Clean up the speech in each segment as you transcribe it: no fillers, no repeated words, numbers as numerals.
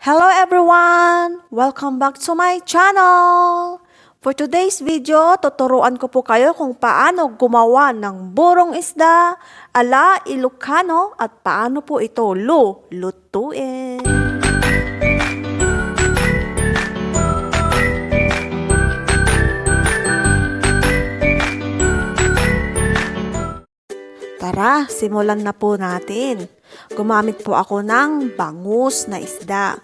Hello everyone! Welcome back to my channel! For today's video, tuturuan ko po kayo kung paano gumawa ng burong isda ala Ilokano at paano po ito lutuin. Tara, simulan na po natin. Gumamit po ako ng bangus na isda.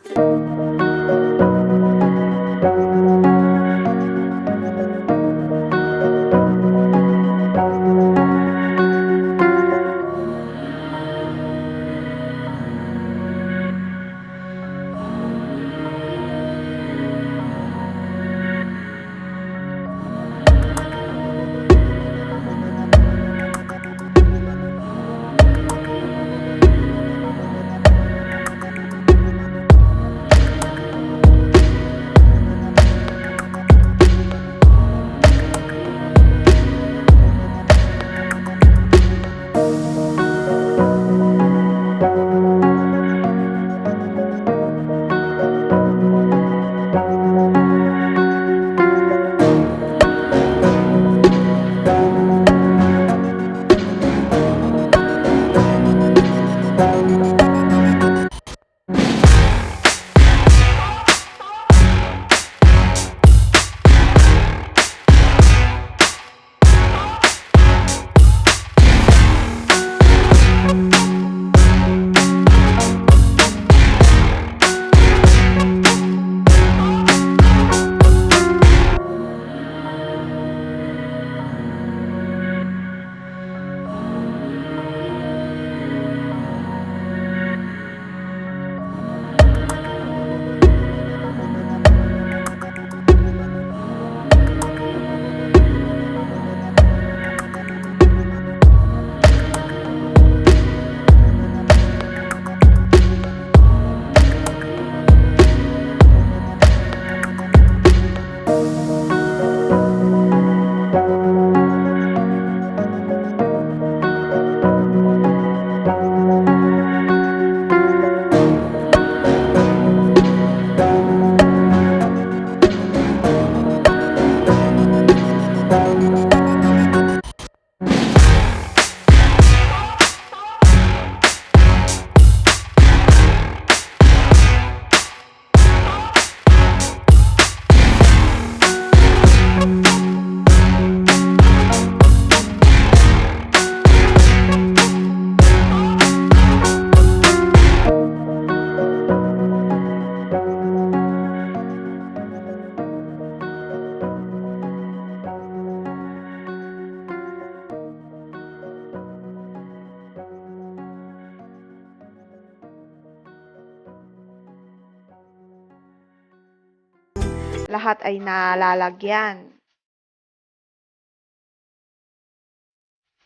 Lahat ay nalalagyan.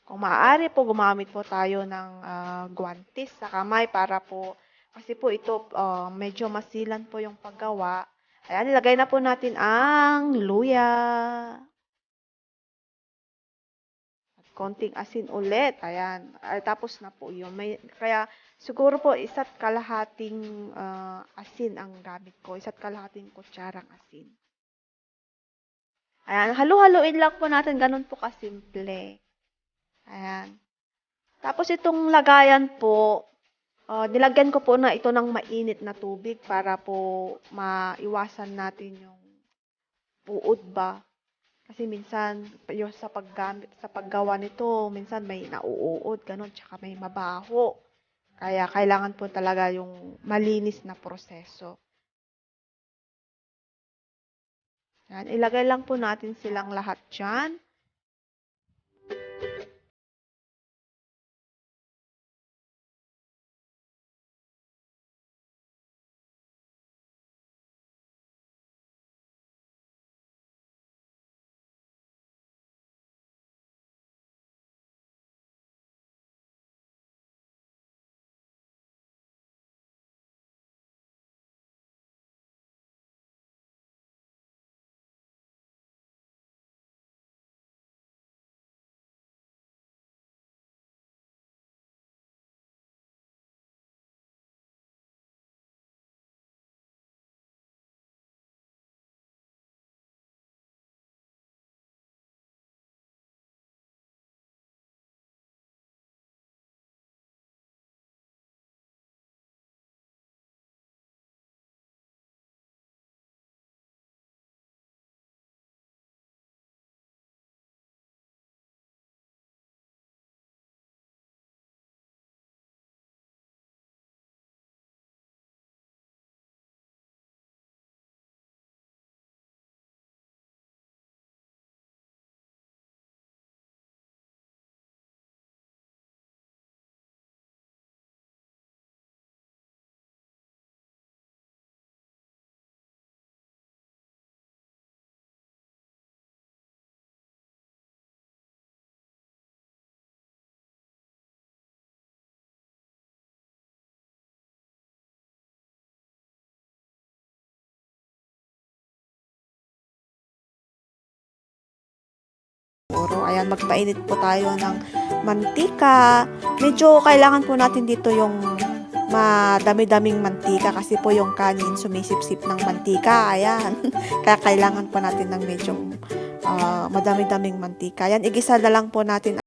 Kung maaari po, gumamit po tayo ng guwantes sa kamay para po, kasi po ito medyo masilan po yung paggawa. Ayan, ilagay na po natin ang luya. At konting asin ulit. Ayan, tapos na po yun. Kaya siguro po isa't kalahating asin ang gamit ko. Isa't kalahating kutsarang asin. Ayan, halu-haluin lang po natin. Ganun po kasimple. Ayan. Tapos itong lagayan po, nilagyan ko po na ito ng mainit na tubig para po maiwasan natin yung puod ba. Kasi minsan, yung sa paggawa nito, minsan may nauuod, ganun, tsaka may mabaho. Kaya kailangan po talaga yung malinis na proseso. Ayan, ilagay lang po natin silang lahat dyan. Buro. Ayan, magpainit po tayo ng mantika. Medyo kailangan po natin dito yung madami-daming mantika kasi po yung kanin sumisip-sip ng mantika. Ayan. Kaya kailangan po natin ng medyo madami-daming mantika. Ayan, igisa na lang po natin.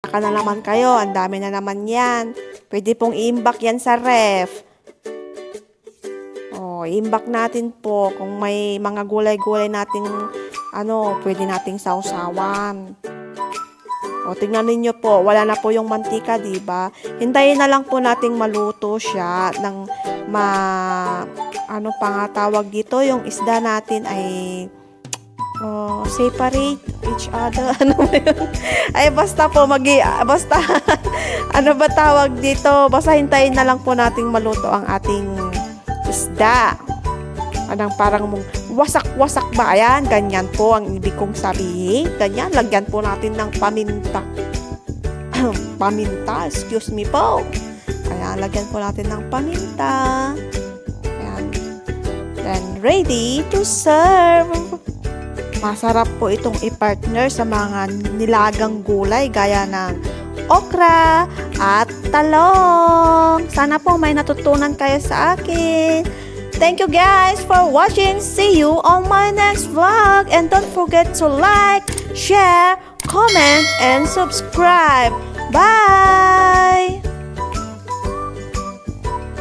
Baka na naman kayo, ang dami na naman yan. Pwede pong iimbak yan sa ref. Iimbak natin po kung may mga gulay-gulay nating pwede nating sausawan. Tingnan ninyo po, wala na po yung mantika, di ba? Hintayin na lang po nating maluto siya ng ano pa nga tawag dito, yung isda natin ay separate each other. Ano ba yun? Ay, basta po, basta, ano ba tawag dito? Basta hintayin na lang po nating maluto ang ating isda. Anong parang wasak-wasak ba? Ayan, ganyan po ang ibig kong sabihin. Ganyan, lagyan po natin ng paminta. Paminta, excuse me po. Ayan, lagyan po natin ng paminta. Ayan. Then, ready to serve. Masarap po itong i-partner sa mga nilagang gulay gaya ng okra at talong. Sana po may natutunan kayo sa akin. Thank you guys for watching. See you on my next vlog. And don't forget to like, share, comment, and subscribe. Bye!